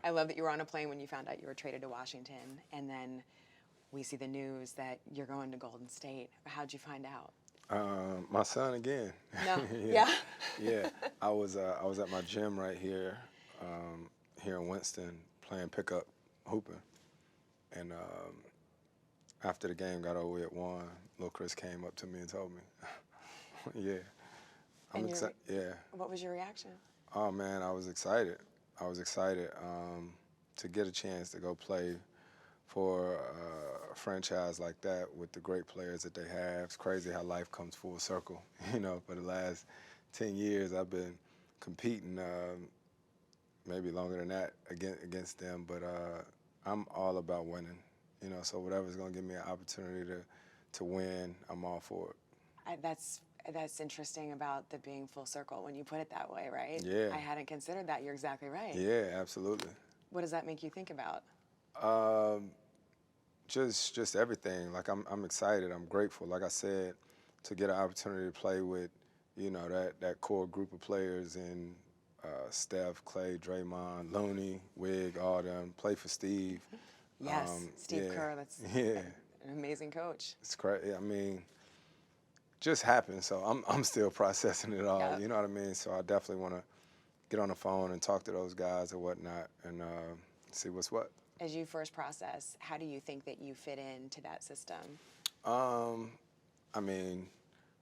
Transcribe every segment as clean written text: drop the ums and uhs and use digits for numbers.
I love that you were on a plane when you found out you were traded to Washington, and then we see the news that you're going to Golden State. How'd you find out? My son again. No. Yeah, Yeah. yeah. I was at my gym right here, here in Winston, playing pickup hooping, and after the game got over, we had won. Little Chris came up to me and told me, "Yeah, I'm And excited." Yeah. what was your reaction? Oh man, I was excited. I was excited to get a chance to go play for a franchise like that with the great players that they have. It's crazy how life comes full circle. For the last 10 years, I've been competing, maybe longer than that, against them. But I'm all about winning. So whatever's gonna give me an opportunity to win, I'm all for it. That's interesting about the being full circle when you put it that way, right? Yeah. I hadn't considered that. You're exactly right. Yeah, absolutely. What does that make you think about? Um, just everything. Like I'm excited. I'm grateful. Like I said, to get an opportunity to play with, that core group of players in Steph, Clay, Draymond, Looney, Wig, all them. Play for Steve. Yes, Steve Yeah, Kerr. That's yeah. an amazing coach. It's crazy. I mean, just happened. So I'm still processing it all. Yeah. You know what I mean? So I definitely want to get on the phone and talk to those guys or whatnot and see what's what. As you first process, how do you think that you fit into that system? Um, I mean,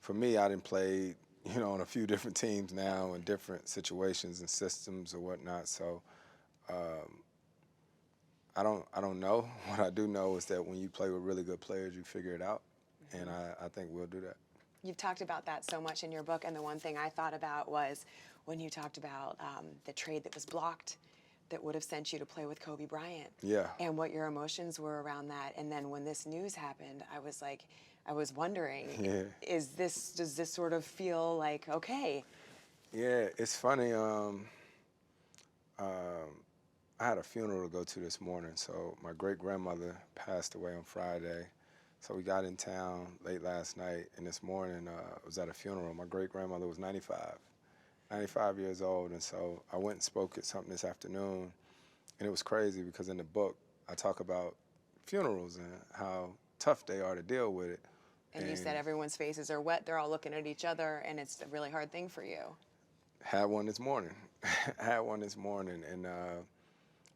for me, I didn't play, on a few different teams now in different situations and systems or whatnot. So I don't know. What I do know is that when you play with really good players, you figure it out, and I think we'll do that. You've talked about that so much in your book, and the one thing I thought about was when you talked about the trade that was blocked that would have sent you to play with Kobe Bryant. Yeah. And what your emotions were around that. And then when this news happened, I was wondering, Yeah. does this sort of feel like, okay? Yeah, it's funny. I had a funeral to go to this morning. So my great grandmother passed away on Friday. So we got in town late last night, and this morning was at a funeral. My great grandmother was 95 years old, and so I went and spoke at something this afternoon, and it was crazy because in the book I talk about funerals and how tough they are to deal with it. And you said everyone's faces are wet, they're all looking at each other, and it's a really hard thing for you. Had one this morning. Had one this morning, and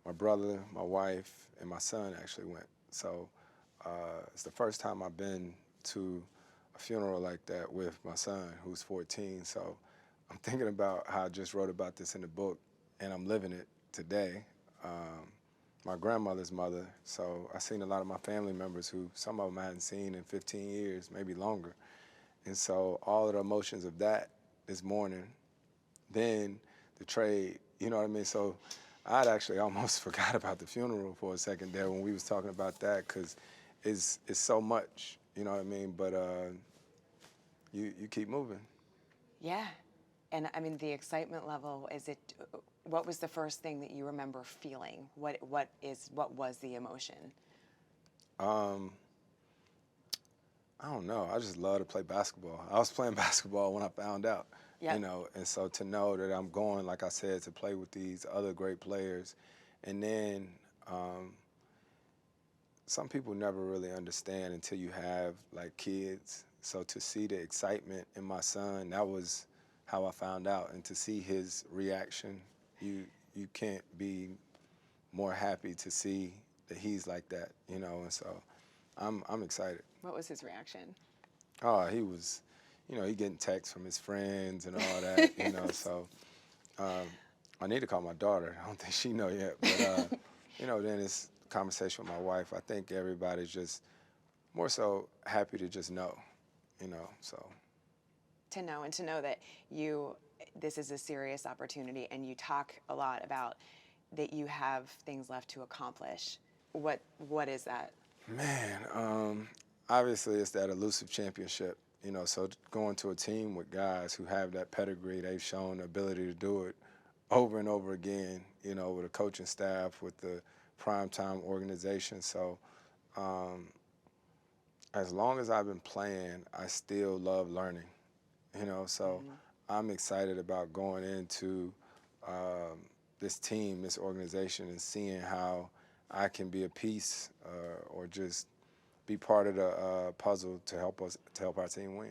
my brother, my wife, and my son actually went. So it's the first time I've been to a funeral like that with my son, who's 14. So I'm thinking about how I just wrote about this in the book, and I'm living it today. My grandmother's mother, so I seen a lot of my family members who some of them I hadn't seen in 15 years, maybe longer. And so all of the emotions of that this morning, then the trade, you know what I mean? So I'd actually almost forgot about the funeral for a second there when we was talking about that, because it's so much, you know what I mean? But you keep moving. Yeah. And I mean, the excitement level, what was the first thing that you remember feeling? What was the emotion? Um, I don't know. I just love to play basketball. I was playing basketball when I found out, Yep. and so to know that I'm going, like I said, to play with these other great players, and then some people never really understand until you have like kids. So to see the excitement in my son, that was how I found out, and to see his reaction, you can't be more happy to see that he's like that, and so I'm excited. What was his reaction? Oh, he was, he getting texts from his friends and all that, so I need to call my daughter. I don't think she know yet, but then it's conversation with my wife. I think everybody's just more so happy to just know, so. To know that this is a serious opportunity, and you talk a lot about that you have things left to accomplish. What is that? Man, obviously it's that elusive championship, so going to a team with guys who have that pedigree, they've shown the ability to do it over and over again, with a coaching staff, with the primetime organization. So as long as I've been playing, I still love learning, so I'm excited about going into this team, this organization, and seeing how I can be a piece or just be part of the puzzle to help our team win.